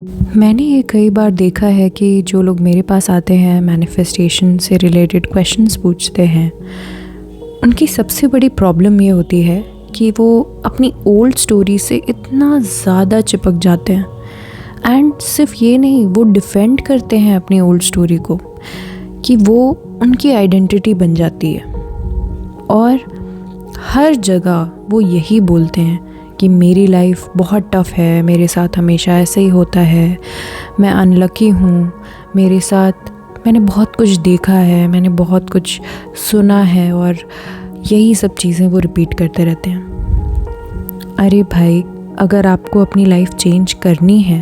मैंने ये कई बार देखा है कि जो लोग मेरे पास आते हैं मैनिफेस्टेशन से रिलेटेड क्वेश्चंस पूछते हैं, उनकी सबसे बड़ी प्रॉब्लम ये होती है कि वो अपनी ओल्ड स्टोरी से इतना ज़्यादा चिपक जाते हैं। एंड सिर्फ ये नहीं, वो डिफेंड करते हैं अपनी ओल्ड स्टोरी को कि वो उनकी आइडेंटिटी बन जाती है। और हर जगह वो यही बोलते हैं कि मेरी लाइफ बहुत टफ़ है, मेरे साथ हमेशा ऐसे ही होता है, मैं अनलकी हूँ, मेरे साथ मैंने बहुत कुछ देखा है, मैंने बहुत कुछ सुना है, और यही सब चीज़ें वो रिपीट करते रहते हैं। अरे भाई, अगर आपको अपनी लाइफ चेंज करनी है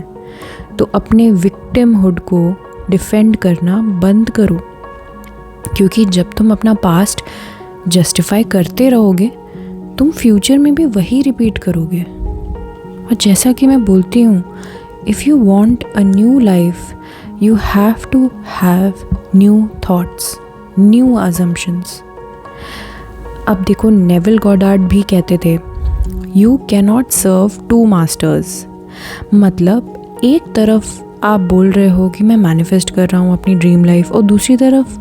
तो अपने विक्टिमहुड को डिफेंड करना बंद करो, क्योंकि जब तुम अपना पास्ट जस्टिफाई करते रहोगे तुम फ्यूचर में भी वही रिपीट करोगे। और जैसा कि मैं बोलती हूँ, if you want a new life you have to have new thoughts, new assumptions. अब देखो, नेविल गॉडार्ड भी कहते थे, you cannot serve two masters. मतलब एक तरफ आप बोल रहे हो कि मैं मैनिफेस्ट कर रहा हूँ अपनी ड्रीम लाइफ, और दूसरी तरफ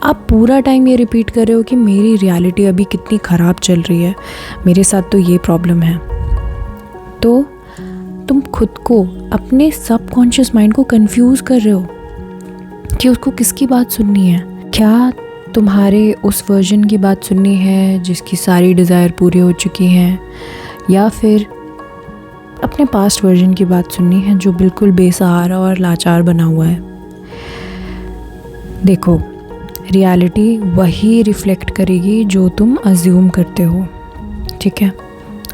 आप पूरा टाइम ये रिपीट कर रहे हो कि मेरी रियलिटी अभी कितनी ख़राब चल रही है, मेरे साथ तो ये प्रॉब्लम है। तो तुम खुद को, अपने सबकॉन्शियस माइंड को कंफ्यूज कर रहे हो कि उसको किसकी बात सुननी है। क्या तुम्हारे उस वर्जन की बात सुननी है जिसकी सारी डिज़ायर पूरी हो चुकी हैं, या फिर अपने पास्ट वर्जन की बात सुननी है जो बिल्कुल बेसहारा और लाचार बना हुआ है। देखो, रियलिटी वही रिफ्लेक्ट करेगी जो तुम अज्यूम करते हो, ठीक है।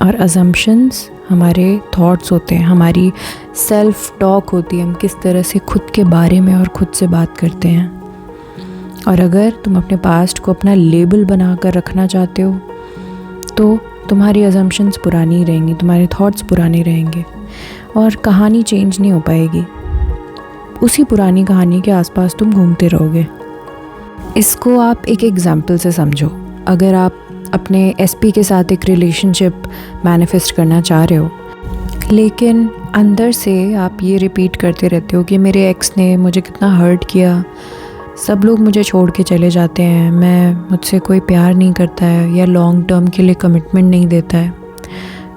और अजम्पशंस हमारे थॉट्स होते हैं, हमारी सेल्फ टॉक होती है, हम किस तरह से खुद के बारे में और खुद से बात करते हैं। और अगर तुम अपने पास्ट को अपना लेबल बना कर रखना चाहते हो तो तुम्हारी अजम्पशंस पुरानी रहेंगी, तुम्हारे थॉट्स पुराने रहेंगे, और कहानी चेंज नहीं हो पाएगी। उसी पुरानी कहानी के आसपास तुम घूमते रहोगे। इसको आप एक एग्जाम्पल से समझो। अगर आप अपने एसपी के साथ एक रिलेशनशिप मैनिफेस्ट करना चाह रहे हो, लेकिन अंदर से आप ये रिपीट करते रहते हो कि मेरे एक्स ने मुझे कितना हर्ट किया, सब लोग मुझे छोड़ के चले जाते हैं, मुझसे कोई प्यार नहीं करता है या लॉन्ग टर्म के लिए कमिटमेंट नहीं देता है।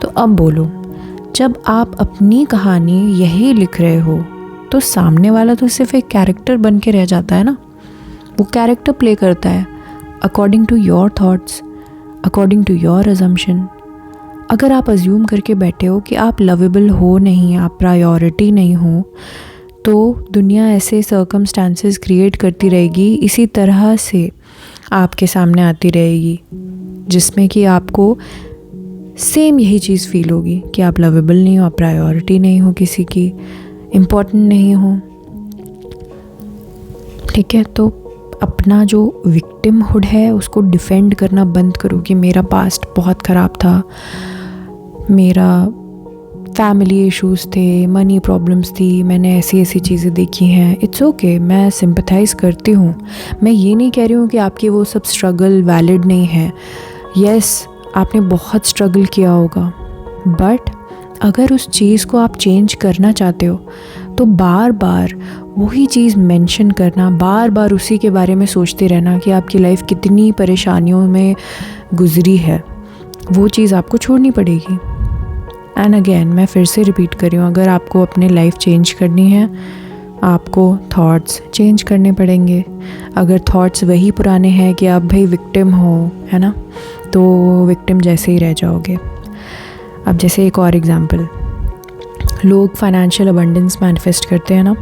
तो अब बोलो, जब आप अपनी कहानी यही लिख रहे हो तो सामने वाला तो सिर्फ एक कैरेक्टर बन के रह जाता है ना। वो कैरेक्टर प्ले करता है according to your thoughts, according to your assumption. अगर आप अज्यूम करके बैठे हो कि आप लवेबल हो नहीं, आप प्रायोरिटी नहीं हो, तो दुनिया ऐसे सर्कमस्टांसेस क्रिएट करती रहेगी, इसी तरह से आपके सामने आती रहेगी, जिसमें कि आपको सेम यही चीज़ फील होगी कि आप लवेबल नहीं हो, आप प्रायोरिटी नहीं हो, किसी की इम्पोर्टेंट नहीं हो, ठीक है। तो अपना जो विक्टिमहुड है उसको डिफेंड करना बंद करो कि मेरा पास्ट बहुत ख़राब था, मेरा फैमिली इश्यूज़ थे, मनी प्रॉब्लम्स थी, मैंने ऐसी ऐसी चीज़ें देखी हैं। इट्स ओके, मैं सिंपैथाइज़ करती हूँ। मैं ये नहीं कह रही हूँ कि आपकी वो सब स्ट्रगल वैलिड नहीं है। यस, आपने बहुत स्ट्रगल किया होगा, बट अगर उस चीज़ को आप चेंज करना चाहते हो तो बार बार वही चीज़ मेंशन करना, बार बार उसी के बारे में सोचते रहना कि आपकी लाइफ कितनी परेशानियों में गुजरी है, वो चीज़ आपको छोड़नी पड़ेगी। एंड अगेन मैं फिर से रिपीट कर रही हूँ, अगर आपको अपने लाइफ चेंज करनी है आपको थॉट्स चेंज करने पड़ेंगे। अगर थॉट्स वही पुराने हैं कि आप भाई विक्टिम हो, है ना, तो विक्टिम जैसे ही रह जाओगे। अब जैसे एक और एग्जांपल, लोग फाइनेंशियल अबंडेंस मैनिफेस्ट करते हैं ना,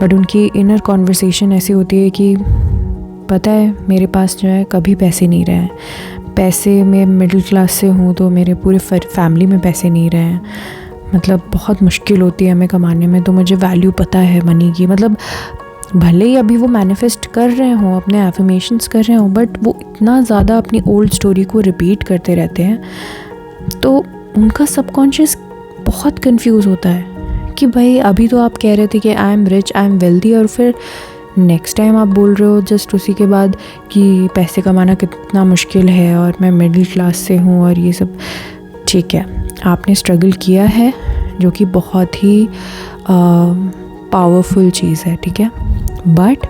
बट उनकी इनर कॉन्वर्सेशन ऐसी होती है कि पता है मेरे पास जो है कभी पैसे नहीं रहे हैं, पैसे में मिडिल क्लास से हूँ तो मेरे पूरे फैमिली में पैसे नहीं रहे हैं, मतलब बहुत मुश्किल होती है हमें कमाने में, तो मुझे वैल्यू पता है मनी की। मतलब भले ही अभी वो मैनिफेस्ट कर रहे हों, अपने एफर्मेशंस कर रहे हों, बट वो इतना ज़्यादा अपनी ओल्ड स्टोरी को रिपीट करते रहते हैं, तो उनका सबकॉन्शियस बहुत कंफ्यूज होता है कि भाई अभी तो आप कह रहे थे कि I am rich, I am wealthy, और फिर नेक्स्ट टाइम आप बोल रहे हो जस्ट उसी के बाद कि पैसे कमाना कितना मुश्किल है और मैं मिडिल क्लास से हूँ और ये सब। ठीक है, आपने स्ट्रगल किया है जो कि बहुत ही पावरफुल चीज़ है, ठीक है। बट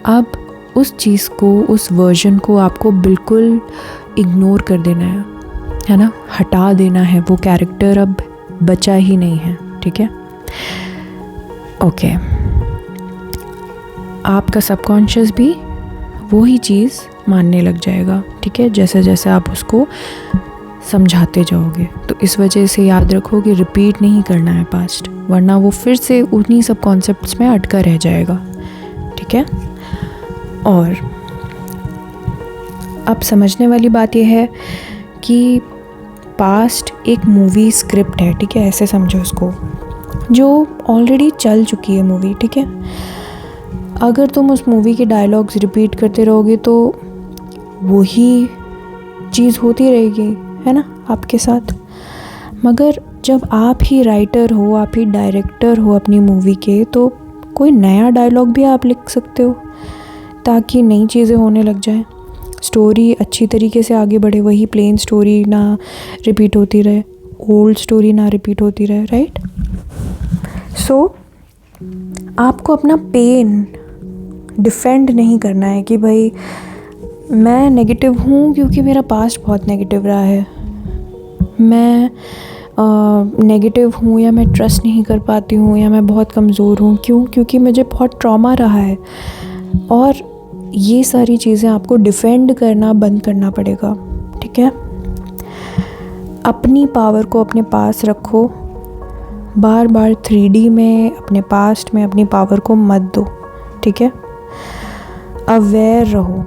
अब उस चीज़ को, उस वर्जन को आपको बिल्कुल इग्नोर कर देना है ना, हटा देना है। वो कैरेक्टर अब बचा ही नहीं है, ठीक है। ओके, आपका सबकॉन्शियस भी वही चीज़ मानने लग जाएगा, ठीक है, जैसे जैसे आप उसको समझाते जाओगे। तो इस वजह से याद रखो कि रिपीट नहीं करना है पास्ट, वरना वो फिर से उन्हीं सब कॉन्सेप्ट्स में अटका रह जाएगा, ठीक है। और अब समझने वाली बात यह है कि पास्ट एक मूवी स्क्रिप्ट है, ठीक है, ऐसे समझो उसको, जो ऑलरेडी चल चुकी है मूवी, ठीक है। अगर तुम उस मूवी के डायलॉग्स रिपीट करते रहोगे तो वही चीज़ होती रहेगी, है ना, आपके साथ। मगर जब आप ही राइटर हो, आप ही डायरेक्टर हो अपनी मूवी के, तो कोई नया डायलॉग भी आप लिख सकते हो ताकि नई चीज़ें होने लग जाए, स्टोरी अच्छी तरीके से आगे बढ़े। वही प्लेन स्टोरी ना रिपीट होती रहे, ओल्ड स्टोरी ना रिपीट होती रहे, राइट। सो आपको अपना पेन डिफेंड नहीं करना है कि भाई मैं नेगेटिव हूँ क्योंकि मेरा पास्ट बहुत नेगेटिव रहा है, मैं नेगेटिव हूँ या मैं ट्रस्ट नहीं कर पाती हूँ या मैं बहुत कमज़ोर हूँ, क्यों? क्योंकि मुझे बहुत ट्रॉमा रहा है। और ये सारी चीज़ें आपको डिफेंड करना बंद करना पड़ेगा, ठीक है। अपनी पावर को अपने पास रखो, बार बार 3D में अपने पास्ट में अपनी पावर को मत दो, ठीक है। अवेयर रहो,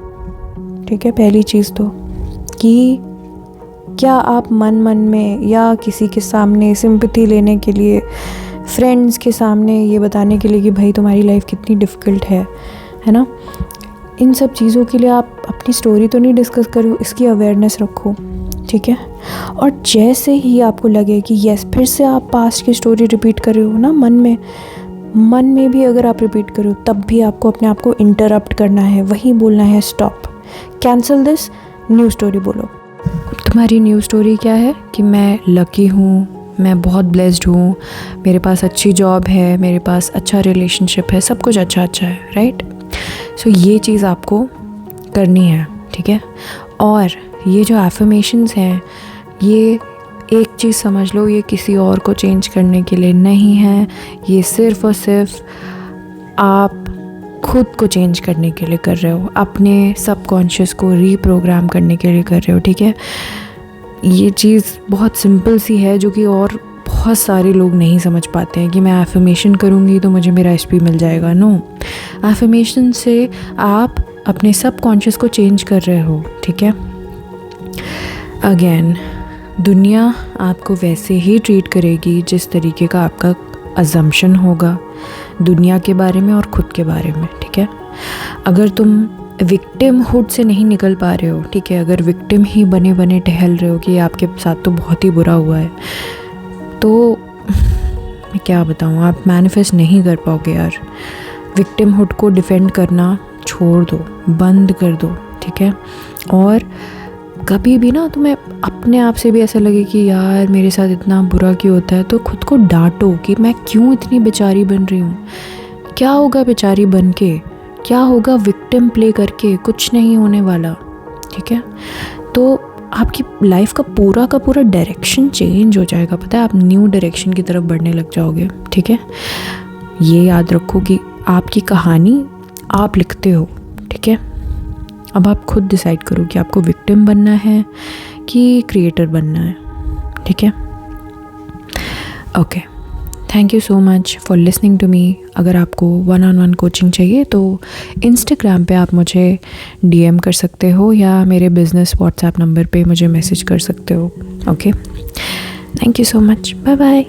ठीक है। पहली चीज़ तो कि क्या आप मन मन में या किसी के सामने सिंपैथी लेने के लिए, फ्रेंड्स के सामने ये बताने के लिए कि भाई तुम्हारी लाइफ कितनी डिफ़िकल्ट है ना, इन सब चीज़ों के लिए आप अपनी स्टोरी तो नहीं डिस्कस करो, इसकी अवेयरनेस रखो, ठीक है। और जैसे ही आपको लगे कि यस, फिर से आप पास्ट की स्टोरी रिपीट कर रहे हो ना मन में भी अगर आप रिपीट करो, तब भी आपको अपने आप को इंटरप्ट करना है, वही बोलना है stop, cancel this, new story बोलो। तुम्हारी न्यू स्टोरी क्या है कि मैं लकी हूँ, मैं बहुत ब्लेस्ड हूँ, मेरे पास अच्छी जॉब है, मेरे पास अच्छा रिलेशनशिप है, सब कुछ अच्छा है, राइट। सो ये चीज़ आपको करनी है, ठीक है। और ये जो एफर्मेशंस हैं, ये एक चीज़ समझ लो, ये किसी और को चेंज करने के लिए नहीं है, ये सिर्फ़ और सिर्फ आप खुद को चेंज करने के लिए कर रहे हो, अपने सबकॉन्शियस को रीप्रोग्राम करने के लिए कर रहे हो, ठीक है। ये चीज़ बहुत सिंपल सी है जो कि और बहुत सारे लोग नहीं समझ पाते हैं कि मैं एफर्मेशन करूँगी तो मुझे मेरा HP मिल जाएगा। नो, एफर्मेशन से आप अपने सबकॉन्शियस को चेंज कर रहे हो, ठीक है। अगेन, दुनिया आपको वैसे ही ट्रीट करेगी जिस तरीके का आपका अजम्पशन होगा दुनिया के बारे में और ख़ुद के बारे में, ठीक है। अगर तुम विक्टिमहुड से नहीं निकल पा रहे हो, ठीक है, अगर विक्टिम ही बने बने टहल रहे हो कि आपके साथ तो बहुत ही बुरा हुआ है, तो मैं क्या बताऊँ, आप मैनिफेस्ट नहीं कर पाओगे यार। विक्टिमहुड को डिफेंड करना छोड़ दो, बंद कर दो, ठीक है। और कभी भी ना तुम्हें अपने आप से भी ऐसा लगे कि यार मेरे साथ इतना बुरा क्यों होता है, तो खुद को डांटो कि मैं क्यों इतनी बेचारी बन रही हूँ। क्या होगा बेचारी बन के, क्या होगा विक्टिम प्ले करके, कुछ नहीं होने वाला, ठीक है। तो आपकी लाइफ का पूरा डायरेक्शन चेंज हो जाएगा, पता है, आप न्यू डायरेक्शन की तरफ बढ़ने लग जाओगे, ठीक है। ये याद रखो कि आपकी कहानी आप लिखते हो, ठीक है। अब आप खुद डिसाइड करो कि आपको विक्टिम बनना है कि क्रिएटर बनना है, ठीक है। Okay, thank you so much for listening to me. अगर आपको 1-on-1 कोचिंग चाहिए तो इंस्टाग्राम पे आप मुझे DM कर सकते हो या मेरे बिज़नेस WhatsApp नंबर पे मुझे मैसेज कर सकते हो। Okay, thank you so much, bye bye.